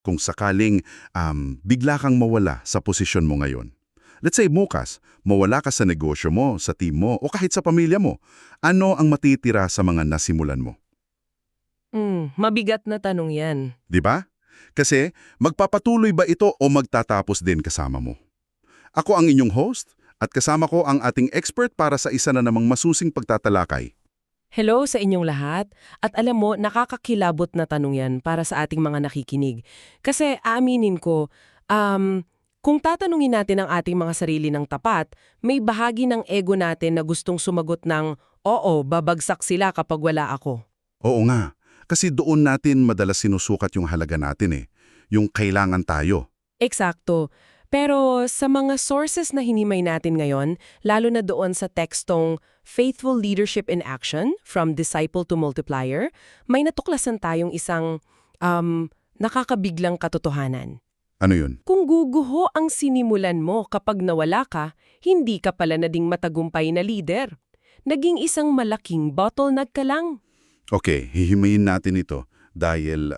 Kung sakaling bigla kang mawala sa posisyon mo ngayon. Let's say bukas, mawala ka sa negosyo mo, sa team mo, o kahit sa pamilya mo. Ano ang matitira sa mga nasimulan mo? Mabigat na tanong yan. 'Di ba? Kasi magpapatuloy ba ito o magtatapos din kasama mo? Ako ang inyong host at kasama ko ang ating expert para sa isa na namang masusing pagtatalakay. Hello sa inyong lahat. At alam mo, nakakakilabot na tanong yan para sa ating mga nakikinig. Kasi aaminin ko, kung tatanungin natin ang ating mga sarili ng tapat, may bahagi ng ego natin na gustong sumagot ng, oo, babagsak sila kapag wala ako. Oo nga, kasi doon natin madalas sinusukat yung halaga natin yung kailangan tayo. Eksakto. Pero sa mga sources na hinimay natin ngayon, lalo na doon sa tekstong Faithful Leadership in Action, From Disciple to Multiplier, may natuklasan tayong isang nakakabiglang katotohanan. Ano yun? Kung guguho ang sinimulan mo kapag nawala ka, hindi ka pala naging matagumpay na leader. Naging isang malaking bottleneck ka lang. Okay, hihimayin natin ito dahil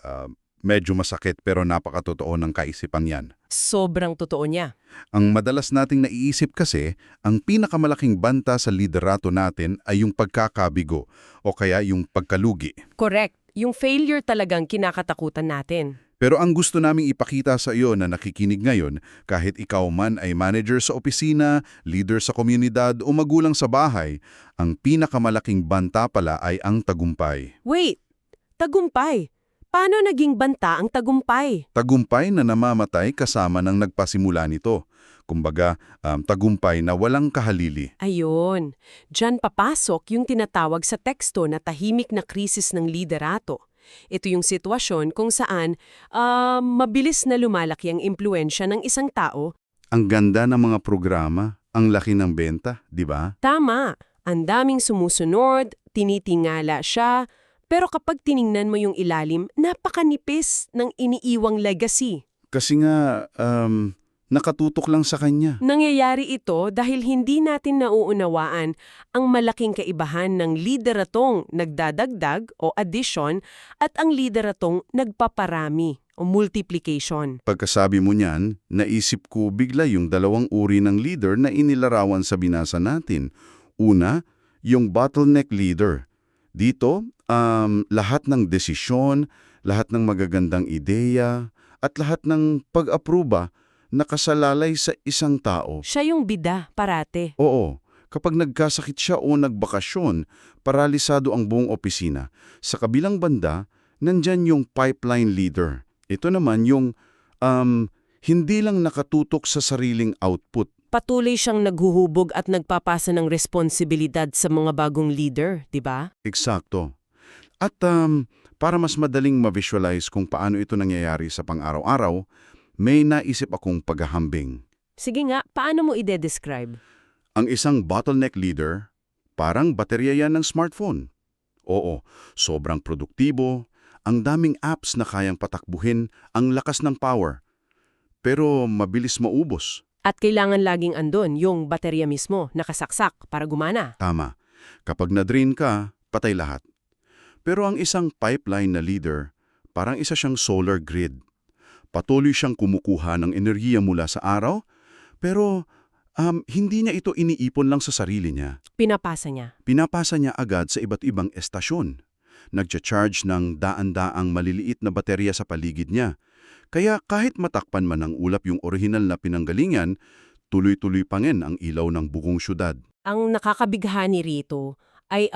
medyo masakit pero napakatotoo ng kaisipan yan. Sobrang totoo niya. Ang madalas nating naiisip kasi, ang pinakamalaking banta sa liderato natin ay yung pagkakabigo o kaya yung pagkalugi. Correct. Yung failure talagang kinakatakutan natin. Pero ang gusto naming ipakita sa iyo na nakikinig ngayon, kahit ikaw man ay manager sa opisina, leader sa komunidad o magulang sa bahay, ang pinakamalaking banta pala ay ang tagumpay. Wait, tagumpay. Paano naging banta ang tagumpay? Tagumpay na namamatay kasama ng nagpasimula nito. Kumbaga, tagumpay na walang kahalili. Ayun, diyan papasok yung tinatawag sa teksto na tahimik na krisis ng liderato. Ito yung sitwasyon kung saan mabilis na lumalaki ang impluensya ng isang tao. Ang ganda ng mga programa, ang laki ng benta, di ba? Tama, ang daming sumusunod, tinitingala siya, pero kapag tiningnan mo yung ilalim, napakanipis ng iniiwang legacy. Kasi nga, nakatutok lang sa kanya. Nangyayari ito dahil hindi natin nauunawaan ang malaking kaibahan ng lideratong nagdadagdag o addition at ang lideratong nagpaparami o multiplication. Pagkasabi mo niyan, naisip ko bigla yung dalawang uri ng leader na inilarawan sa binasa natin. Una, yung bottleneck leader. Dito, lahat ng desisyon, lahat ng magagandang ideya, at lahat ng pag-apruba nakasalalay sa isang tao. Siya yung bida, parate. Oo, kapag nagkasakit siya o nagbakasyon, paralisado ang buong opisina. Sa kabilang banda, nandyan yung pipeline leader. Ito naman yung hindi lang nakatutok sa sariling output. Patuloy siyang naghuhubog at nagpapasa ng responsibilidad sa mga bagong leader, di ba? Eksakto. At para mas madaling ma-visualize kung paano ito nangyayari sa pang-araw-araw, may naisip akong paghahambing. Sige nga, paano mo ide-describe? Ang isang bottleneck leader, parang baterya yan ng smartphone. Oo, sobrang produktibo, ang daming apps na kayang patakbuhin, ang lakas ng power. Pero mabilis maubos. At kailangan laging andon yung baterya mismo, nakasaksak para gumana. Tama. Kapag na-drain ka, patay lahat. Pero ang isang pipeline na leader, parang isa siyang solar grid. Patuloy siyang kumukuha ng enerhiya mula sa araw, pero hindi niya ito iniipon lang sa sarili niya. Pinapasa niya. Pinapasa niya agad sa iba't ibang estasyon. Nagcha-charge ng daan-daang maliliit na baterya sa paligid niya. Kaya kahit matakpan man ng ulap yung orihinal na pinanggalingan, tuloy-tuloy pa rin ang ilaw ng buong syudad. Ang nakakabighani rito ay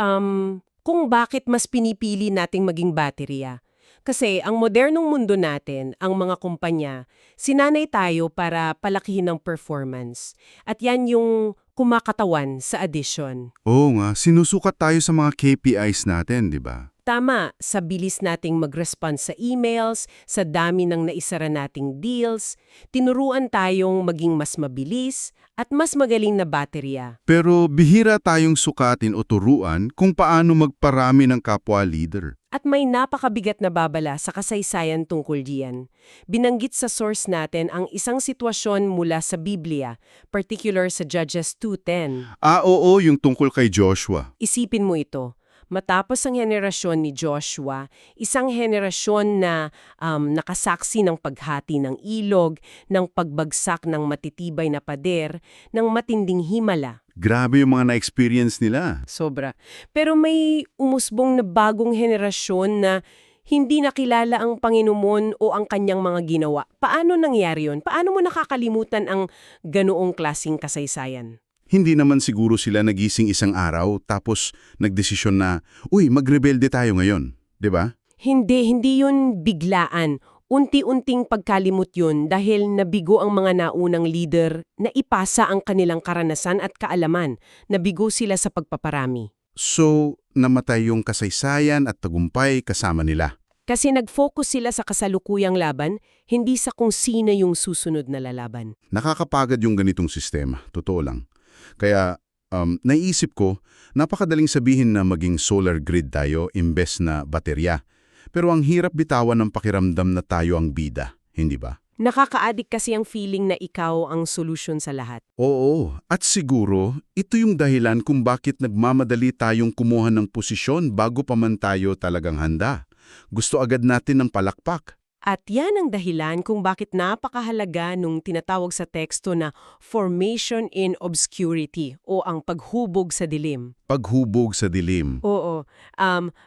kung bakit mas pinipili nating maging baterya. Kasi ang modernong mundo natin, ang mga kumpanya, sinanay tayo para palakihin ng performance. At yan yung kumakatawan sa addition. Oo nga, sinusukat tayo sa mga KPIs natin, di ba? Tama, sa bilis nating mag-respond sa emails, sa dami ng naisara nating deals, tinuruan tayong maging mas mabilis at mas magaling na baterya. Pero bihira tayong sukatin o turuan kung paano magparami ng kapwa leader. At may napakabigat na babala sa kasaysayan tungkol diyan. Binanggit sa source natin ang isang sitwasyon mula sa Biblia, particular sa Judges 2:10. Oo, yung tungkol kay Joshua. Isipin mo ito. Matapos ang henerasyon ni Joshua, isang henerasyon na nakasaksi ng paghati ng ilog, ng pagbagsak ng matitibay na pader, ng matinding himala. Grabe yung mga na-experience nila. Sobra. Pero may umusbong na bagong henerasyon na hindi nakilala ang Panginoon o ang kanyang mga ginawa. Paano nangyari yun? Paano mo nakakalimutan ang ganoong klasing kasaysayan? Hindi naman siguro sila nagising isang araw tapos nagdesisyon na, uy, magrebelde tayo ngayon. 'Di ba? Hindi yun biglaan. Unti-unting pagkalimot yun dahil nabigo ang mga naunang leader na ipasa ang kanilang karanasan at kaalaman. Nabigo sila sa pagpaparami. So, namatay yung kasaysayan at tagumpay kasama nila. Kasi nag-focus sila sa kasalukuyang laban, hindi sa kung sino yung susunod na lalaban. Nakakapagod yung ganitong sistema, totoo lang. Kaya, naisip ko, napakadaling sabihin na maging solar grid tayo imbes na baterya. Pero ang hirap bitawan ng pakiramdam na tayo ang bida, hindi ba? Nakaka-addict kasi ang feeling na ikaw ang solusyon sa lahat. Oo, at siguro, ito yung dahilan kung bakit nagmamadali tayong kumuha ng posisyon bago pa man tayo talagang handa. Gusto agad natin ng palakpak. At yan ang dahilan kung bakit napakahalaga nung tinatawag sa teksto na formation in obscurity o ang paghubog sa dilim. Paghubog sa dilim. Oo.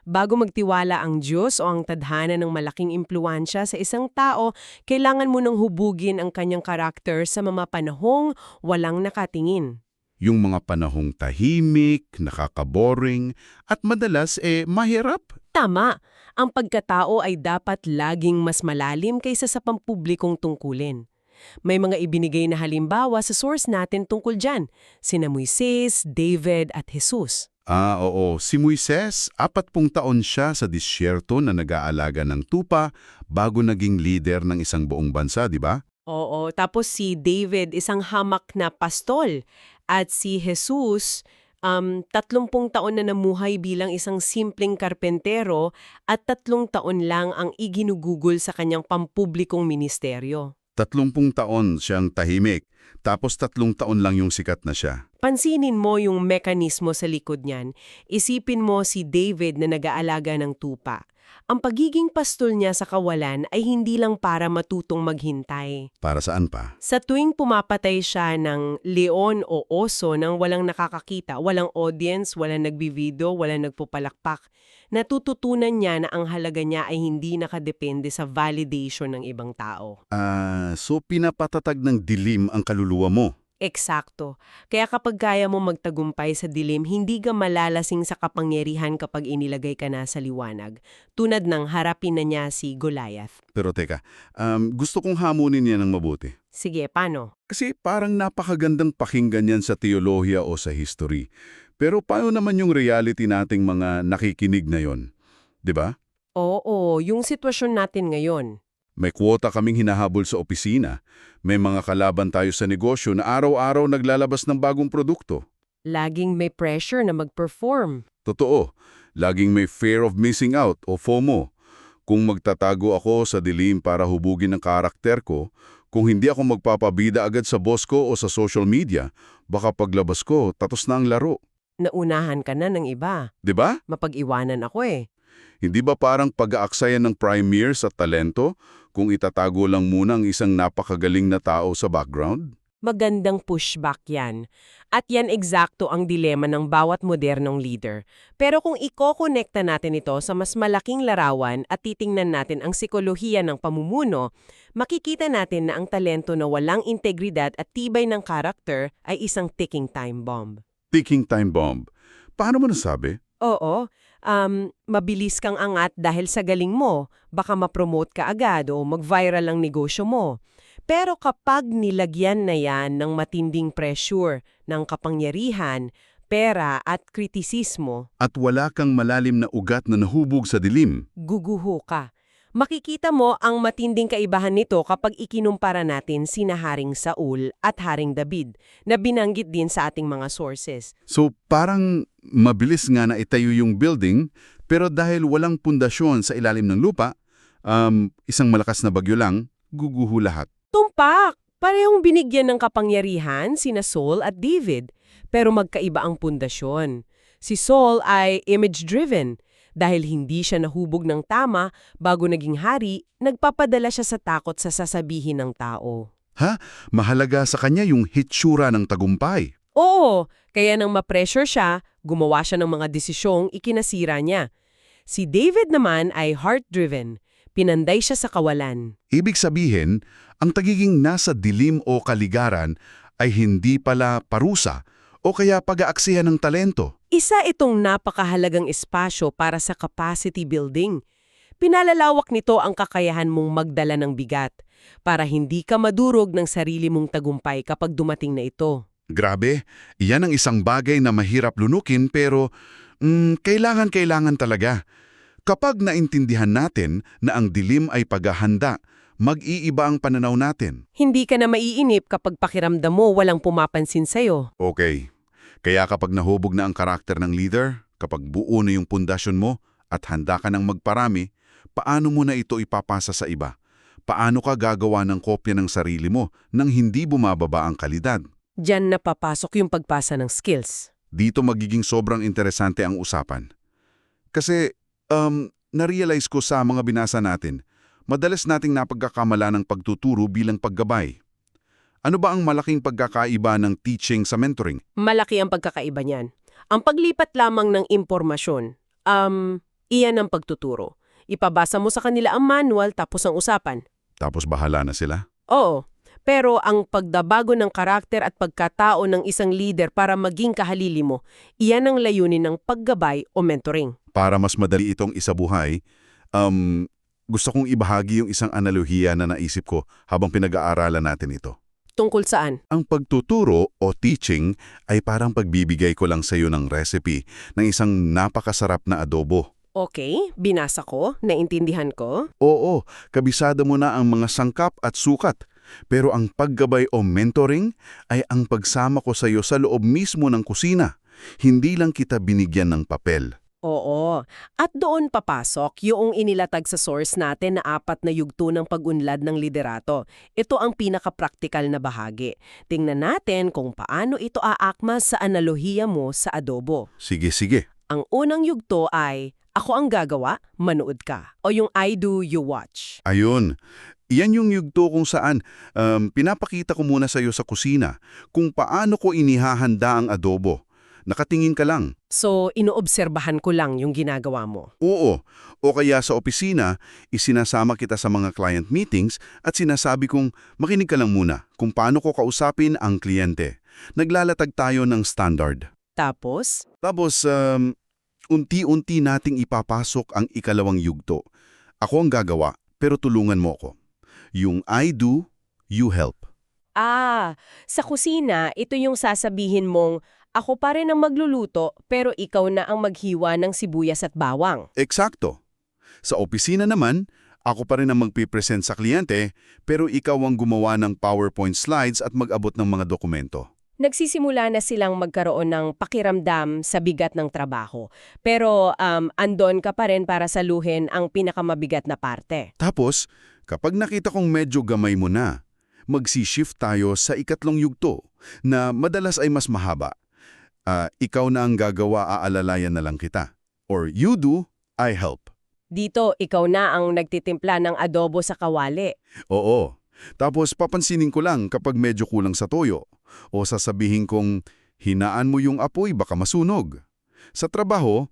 Bago magtiwala ang Diyos o ang tadhana ng malaking impluwansya sa isang tao, kailangan mo nang hubugin ang kanyang karakter sa mga panahong walang nakatingin. Yung mga panahong tahimik, nakakaboring, at madalas mahirap. Tama, ang pagkatao ay dapat laging mas malalim kaysa sa pampublikong tungkulin. May mga ibinigay na halimbawa sa source natin tungkol dyan, sina Moises, David at Jesus. Oo. Si Moises, 40 taon siya sa disyerto na nag-aalaga ng tupa bago naging leader ng isang buong bansa, di ba? Oo, tapos si David, isang hamak na pastol. At si Jesus, 30 taon na namuhay bilang isang simpleng karpentero at 3 taon lang ang iginugugol sa kanyang pampublikong ministeryo. 30 taon siyang tahimik, tapos 3 taon lang yung sikat na siya. Pansinin mo yung mekanismo sa likod niyan. Isipin mo si David na nag-aalaga ng tupa. Ang pagiging pastol niya sa kawalan ay hindi lang para matutong maghintay. Para saan pa? Sa tuwing pumapatay siya ng leon o oso nang walang nakakakita, walang audience, walang nagbivideo, walang nagpupalakpak, natututunan niya na ang halaga niya ay hindi nakadepende sa validation ng ibang tao. So pinapatatag ng dilim ang kaluluwa mo. Eksakto. Kaya kapag kaya mo magtagumpay sa dilim, hindi ka malalasing sa kapangyarihan kapag inilagay ka na sa liwanag. Tunad ng harapin na niya si Goliath. Pero teka, gusto kong hamunin yan ng mabuti. Sige, paano? Kasi parang napakagandang pakinggan yan sa teolohiya o sa history. Pero paano naman yung reality nating mga nakikinig na yon? 'Di ba? Oo, yung sitwasyon natin ngayon. May kwota kaming hinahabol sa opisina. May mga kalaban tayo sa negosyo na araw-araw naglalabas ng bagong produkto. Laging may pressure na mag-perform. Totoo, laging may fear of missing out o FOMO. Kung magtatago ako sa dilim para hubugin ang karakter ko, kung hindi ako magpapabida agad sa boss ko o sa social media, baka paglabas ko, tapos na ang laro. Naunahan ka na ng iba. 'Di ba? Mapag-iwanan ako eh. Hindi ba parang pag-aaksayan ng premier sa talento kung itatago lang muna ang isang napakagaling na tao sa background? Magandang pushback yan. At yan eksakto ang dilema ng bawat modernong leader. Pero kung iko-connecta natin ito sa mas malaking larawan at titingnan natin ang sikolohiya ng pamumuno, makikita natin na ang talento na walang integridad at tibay ng karakter ay isang ticking time bomb. Ticking time bomb. Paano mo nasabi? Oo, mabilis kang angat dahil sa galing mo, baka ma-promote ka agad o mag-viral ang negosyo mo. Pero kapag nilagyan na yan ng matinding pressure, ng kapangyarihan, pera at kritisismo, At wala kang malalim na ugat na nahubog sa dilim. guguho ka. Makikita mo ang matinding kaibahan nito kapag ikinumpara natin sina Haring Saul at Haring David na binanggit din sa ating mga sources. So parang mabilis nga na itayo yung building, pero dahil walang pundasyon sa ilalim ng lupa, isang malakas na bagyo lang, guguho lahat. Tumpak! Parehong binigyan ng kapangyarihan sina Saul at David, pero magkaiba ang pundasyon. Si Saul ay image-driven. Dahil hindi siya nahubog ng tama bago naging hari, nagpapadala siya sa takot sa sasabihin ng tao. Ha? Mahalaga sa kanya yung hitsura ng tagumpay. Oo, kaya nang ma-pressure siya, gumawa siya ng mga desisyong ikinasira niya. Si David naman ay heart-driven. Pinanday siya sa kawalan. Ibig sabihin, ang tagiging nasa dilim o kaligaran ay hindi pala parusa o kaya pag-aaksihan ng talento. Isa itong napakahalagang espasyo para sa capacity building. Pinalalawak nito ang kakayahan mong magdala ng bigat para hindi ka madurog ng sarili mong tagumpay kapag dumating na ito. Grabe, iyan ang isang bagay na mahirap lunukin pero kailangan talaga. Kapag naintindihan natin na ang dilim ay paghahanda, mag-iiba ang pananaw natin. Hindi ka na maiinip kapag pakiramdam mo walang pumapansin sa'yo. Okay. Kaya kapag nahubog na ang karakter ng leader, kapag buo na yung pundasyon mo at handa ka ng magparami, paano mo na ito ipapasa sa iba? Paano ka gagawa ng kopya ng sarili mo nang hindi bumababa ang kalidad? Diyan na papasok yung pagpasa ng skills. Dito magiging sobrang interesante ang usapan. Kasi, na-realize ko sa mga binasa natin, madalas nating napagkakamala ng pagtuturo bilang paggabay. Ano ba ang malaking pagkakaiba ng teaching sa mentoring? Malaki ang pagkakaiba niyan. Ang paglipat lamang ng impormasyon, iyan ang pagtuturo. Ipabasa mo sa kanila ang manual tapos ang usapan. Tapos bahala na sila? Oo, pero ang pagdabago ng karakter at pagkatao ng isang leader para maging kahalili mo, iyan ang layunin ng paggabay o mentoring. Para mas madali itong isabuhay, gusto kong ibahagi yung isang analohiya na naisip ko habang pinag-aaralan natin ito. Tungkol saan? Ang pagtuturo o teaching ay parang pagbibigay ko lang sa iyo ng recipe ng isang napakasarap na adobo. Okay, binasa ko, naintindihan ko. Oo, kabisado mo na ang mga sangkap at sukat. Pero ang paggabay o mentoring ay ang pagsama ko sa iyo sa loob mismo ng kusina. Hindi lang kita binigyan ng papel. Oo. At doon papasok yung inilatag sa source natin na 4 na yugto ng pag-unlad ng liderato. Ito ang pinaka-praktikal na bahagi. Tingnan natin kung paano ito aakma sa analohiya mo sa adobo. Sige, sige. Ang unang yugto ay, ako ang gagawa, manood ka. O yung I do, you watch. Ayun. Iyan yung yugto kung saan pinapakita ko muna sa iyo sa kusina kung paano ko inihahanda ang adobo. Nakatingin ka lang. So, inoobserbahan ko lang yung ginagawa mo. Oo. O kaya sa opisina, isinasama kita sa mga client meetings at sinasabi kong makinig ka lang muna kung paano ko kausapin ang kliyente. Naglalatag tayo ng standard. Tapos, unti-unti nating ipapasok ang ikalawang yugto. Ako ang gagawa, pero tulungan mo ko. Yung I do, you help. sa kusina, ito yung sasabihin mong, ako pa rin ang magluluto, pero ikaw na ang maghiwa ng sibuyas at bawang. Eksakto. Sa opisina naman, ako pa rin ang magpipresent sa kliyente, pero ikaw ang gumawa ng PowerPoint slides at mag-abot ng mga dokumento. Nagsisimula na silang magkaroon ng pakiramdam sa bigat ng trabaho. Pero andon ka pa rin para saluhin ang pinakamabigat na parte. Tapos, kapag nakita kong medyo gamay mo na, magsi-shift tayo sa ikatlong yugto na madalas ay mas mahaba. Ikaw na ang gagawa, aalalayan na lang kita. Or you do, I help. Dito, ikaw na ang nagtitimpla ng adobo sa kawali. Oo. Tapos papansinin ko lang kapag medyo kulang sa toyo. O sasabihin kong, hinaan mo yung apoy, baka masunog. Sa trabaho,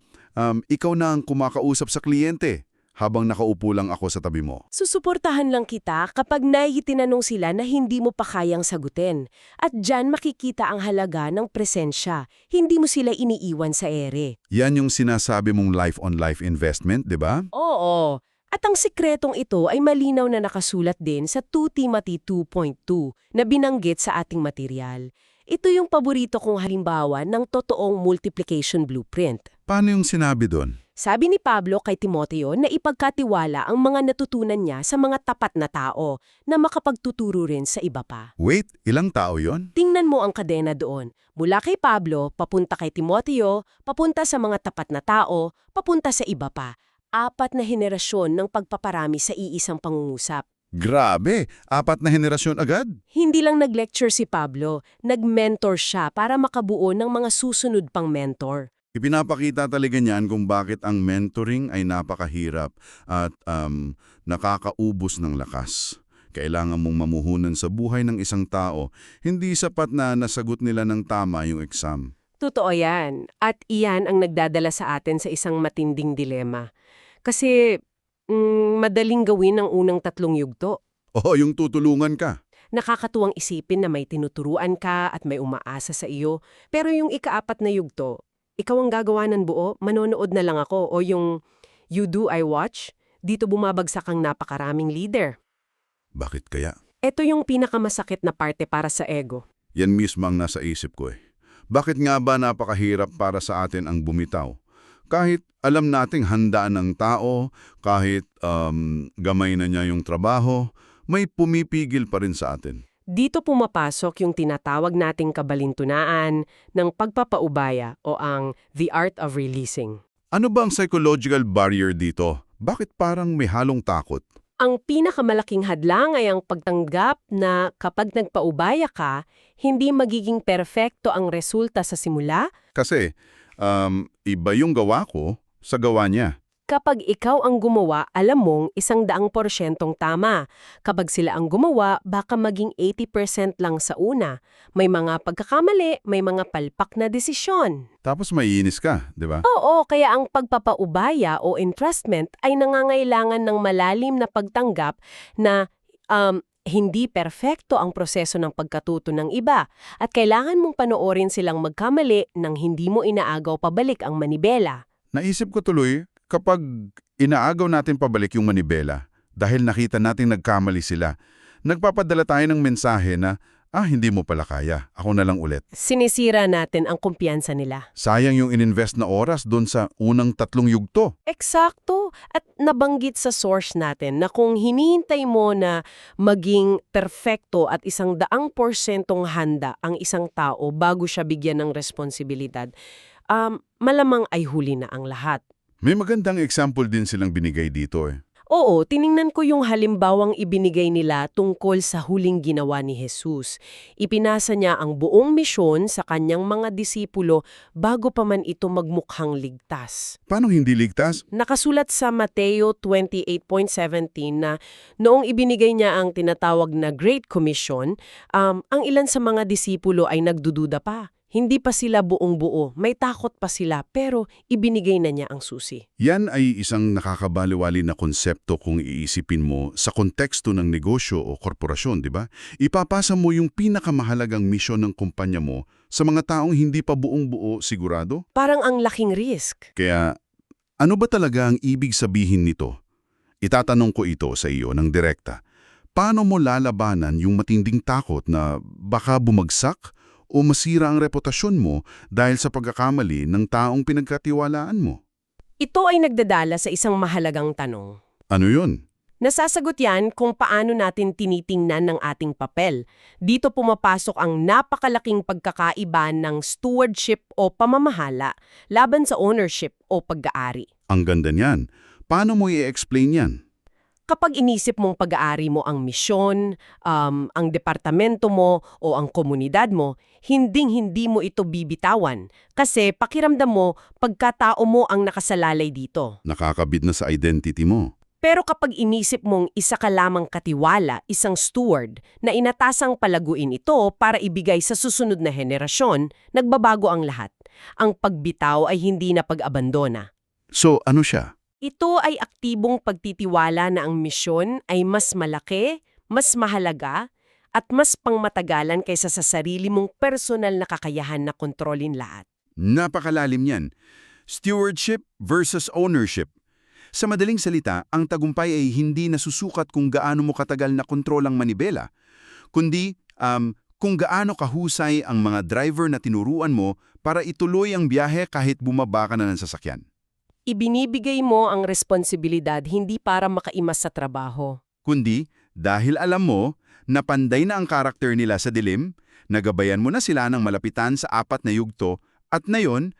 ikaw na ang kumakausap sa kliyente habang nakaupo lang ako sa tabi mo. Susuportahan lang kita kapag naitinanong sila na hindi mo pa kayang sagutin. At dyan makikita ang halaga ng presensya. Hindi mo sila iniiwan sa ere. Yan yung sinasabi mong life-on-life investment, di ba? Oo. At ang sikretong ito ay malinaw na nakasulat din sa 2 Timothy 2.2 na binanggit sa ating material. Ito yung paborito kong halimbawa ng totoong multiplication blueprint. Paano yung sinabi doon? Sabi ni Pablo kay Timoteo na ipagkatiwala ang mga natutunan niya sa mga tapat na tao na makapagtuturo rin sa iba pa. Wait, ilang tao yon? Tingnan mo ang kadena doon. Mula kay Pablo, papunta kay Timoteo, papunta sa mga tapat na tao, papunta sa iba pa. 4 na henerasyon ng pagpaparami sa iisang pangungusap. Grabe, 4 na henerasyon agad? Hindi lang nag-lecture si Pablo, nag-mentor siya para makabuo ng mga susunod pang mentor. Ipinapakita talaga niyan kung bakit ang mentoring ay napakahirap at nakakaubos ng lakas. Kailangan mong mamuhunan sa buhay ng isang tao, hindi sapat na nasagot nila ng tama yung exam. Totoo yan. At iyan ang nagdadala sa atin sa isang matinding dilema. Kasi madaling gawin ang unang tatlong yugto. Oo, yung tutulungan ka. Nakakatuwang isipin na may tinuturuan ka at may umaasa sa iyo. Pero yung ikaapat na yugto, ikaw ang gagawa ng buo, manonood na lang ako. O yung you do, I watch, dito bumabagsak ang napakaraming leader. Bakit kaya? Ito yung pinakamasakit na parte para sa ego. Yan mismo ang nasa isip ko eh. Bakit nga ba napakahirap para sa atin ang bumitaw? Kahit alam nating handaan ng tao, kahit gamay na niya yung trabaho, may pumipigil pa rin sa atin. Dito pumapasok yung tinatawag nating kabalintunaan ng pagpapaubaya o ang the art of releasing. Ano ba ang psychological barrier dito? Bakit parang may halong takot? Ang pinakamalaking hadlang ay ang pagtanggap na kapag nagpaubaya ka, hindi magiging perpekto ang resulta sa simula. Kasi iba yung gawa ko sa gawa niya. Kapag ikaw ang gumawa, alam mong 100% tama. Kapag sila ang gumawa, baka maging 80% lang sa una. May mga pagkakamali, may mga palpak na desisyon. Tapos maiinis ka, di ba? Oo, kaya ang pagpapaubaya o entrustment ay nangangailangan ng malalim na pagtanggap na hindi perpekto ang proseso ng pagkatuto ng iba at kailangan mong panoorin silang magkamali nang hindi mo inaagaw pabalik ang manibela. Naisip ko tuloy, kapag inaagaw natin pabalik yung manibela, dahil nakita nating nagkamali sila, nagpapadala tayo ng mensahe na, hindi mo pala kaya, ako na lang ulit. Sinisira natin ang kumpiyansa nila. Sayang yung ininvest na oras doon sa unang 3 yugto. Eksakto. At nabanggit sa source natin na kung hinihintay mo na maging perfecto at 100% handa ang isang tao bago siya bigyan ng responsibilidad, malamang ay huli na ang lahat. May magandang example din silang binigay dito eh. Oo, tiningnan ko yung halimbawang ibinigay nila tungkol sa huling ginawa ni Jesus. Ipinasa niya ang buong misyon sa kanyang mga disipulo bago pa man ito magmukhang ligtas. Paano hindi ligtas? Nakasulat sa Mateo 28:17 na noong ibinigay niya ang tinatawag na Great Commission, ang ilan sa mga disipulo ay nagdududa pa. Hindi pa sila buong-buo, may takot pa sila, pero ibinigay na niya ang susi. Yan ay isang nakakabaliwali na konsepto kung iisipin mo sa konteksto ng negosyo o korporasyon, di ba? Ipapasa mo yung pinakamahalagang misyon ng kumpanya mo sa mga taong hindi pa buong-buo sigurado? Parang ang laking risk. Kaya, ano ba talaga ang ibig sabihin nito? Itatanong ko ito sa iyo ng direkta. Paano mo lalabanan yung matinding takot na baka bumagsak o masira ang reputasyon mo dahil sa pagkakamali ng taong pinagkatiwalaan mo? Ito ay nagdadala sa isang mahalagang tanong. Ano yun? Nasasagot yan kung paano natin tinitingnan ng ating papel. Dito pumapasok ang napakalaking pagkakaiba ng stewardship o pamamahala laban sa ownership o pag-aari. Ang ganda niyan. Paano mo i-explain yan? Kapag inisip mong pag-aari mo ang misyon, ang departamento mo o ang komunidad mo, hinding-hindi mo ito bibitawan. Kasi pakiramdam mo, pagkatao mo ang nakasalalay dito. Nakakabit na sa identity mo. Pero kapag inisip mong isa ka lamang katiwala, isang steward, na inatasang palaguin ito para ibigay sa susunod na henerasyon, nagbabago ang lahat. Ang pagbitaw ay hindi na pag-abandona. So, ano siya? Ito ay aktibong pagtitiwala na ang misyon ay mas malaki, mas mahalaga, at mas pangmatagalan kaysa sa sarili mong personal na kakayahan na kontrolin lahat. Napakalalim yan. Stewardship versus ownership. Sa madaling salita, ang tagumpay ay hindi nasusukat kung gaano mo katagal na kontrol ang manibela, kundi kung gaano kahusay ang mga driver na tinuruan mo para ituloy ang biyahe kahit bumaba ka na ng sasakyan. Ibinibigay mo ang responsibilidad hindi para makaimas sa trabaho. Kundi dahil alam mo na panday na ang karakter nila sa dilim, nagabayan mo na sila ng malapitan sa 4 na yugto at ngayon,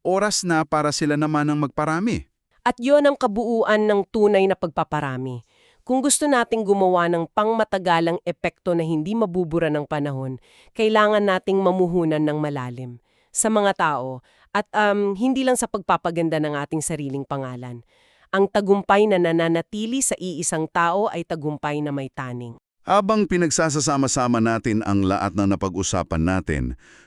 oras na para sila naman ang magparami. At yon ang kabuuan ng tunay na pagpaparami. Kung gusto nating gumawa ng pangmatagalang epekto na hindi mabubura ng panahon, kailangan nating mamuhunan ng malalim. sa mga tao at hindi lang sa pagpapaganda ng ating sariling pangalan. Ang tagumpay na nananatili sa iisang tao ay tagumpay na may taning. Habang pinagsasama-sama natin ang lahat na napag-usapan natin,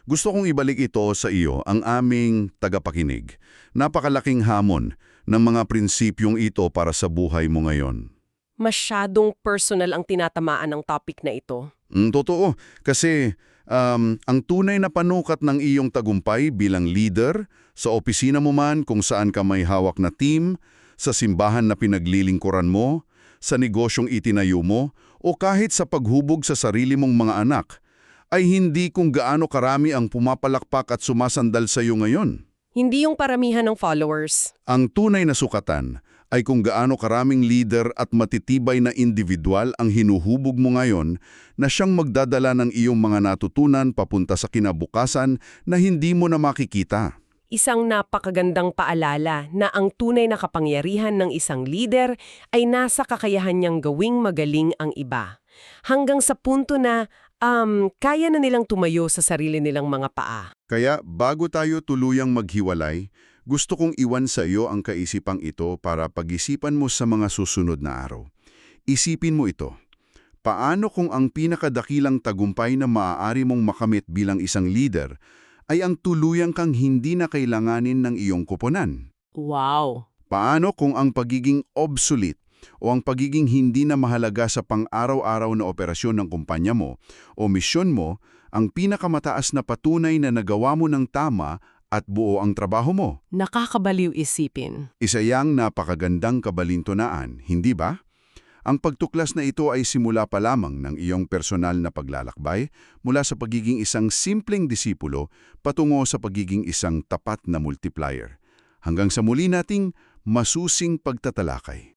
gusto kong ibalik ito sa iyo ang aming tagapakinig. Napakalaking hamon ng mga prinsipyong ito para sa buhay mo ngayon. Masyadong personal ang tinatamaan ng topic na ito. Totoo, kasi ang tunay na panukat ng iyong tagumpay bilang leader, sa opisina mo man kung saan ka may hawak na team, sa simbahan na pinaglilingkuran mo, sa negosyong itinayo mo, o kahit sa paghubog sa sarili mong mga anak, ay hindi kung gaano karami ang pumapalakpak at sumasandal sa iyo ngayon. Hindi yung paramihan ng followers. Ang tunay na sukatan ay kung gaano karaming leader at matitibay na individual ang hinuhubog mo ngayon na siyang magdadala ng iyong mga natutunan papunta sa kinabukasan na hindi mo na makikita. Isang napakagandang paalala na ang tunay na kapangyarihan ng isang leader ay nasa kakayahan niyang gawing magaling ang iba. Hanggang sa punto na kaya na nilang tumayo sa sarili nilang mga paa. Kaya bago tayo tuluyang maghiwalay, gusto kong iwan sa iyo ang kaisipang ito para pag-isipan mo sa mga susunod na araw. Isipin mo ito. Paano kung ang pinakadakilang tagumpay na maaari mong makamit bilang isang leader ay ang tuluyang kang hindi na kailanganin ng iyong koponan? Wow! Paano kung ang pagiging obsolete o ang pagiging hindi na mahalaga sa pang-araw-araw na operasyon ng kumpanya mo o misyon mo ang pinakamataas na patunay na nagawa mo ng tama at buo ang trabaho mo? Nakakabaliw isipin. Isa yang napakagandang kabalintunaan, hindi ba? Ang pagtuklas na ito ay simula pa lamang ng iyong personal na paglalakbay mula sa pagiging isang simpleng disipulo patungo sa pagiging isang tapat na multiplier. Hanggang sa muli nating masusing pagtatalakay.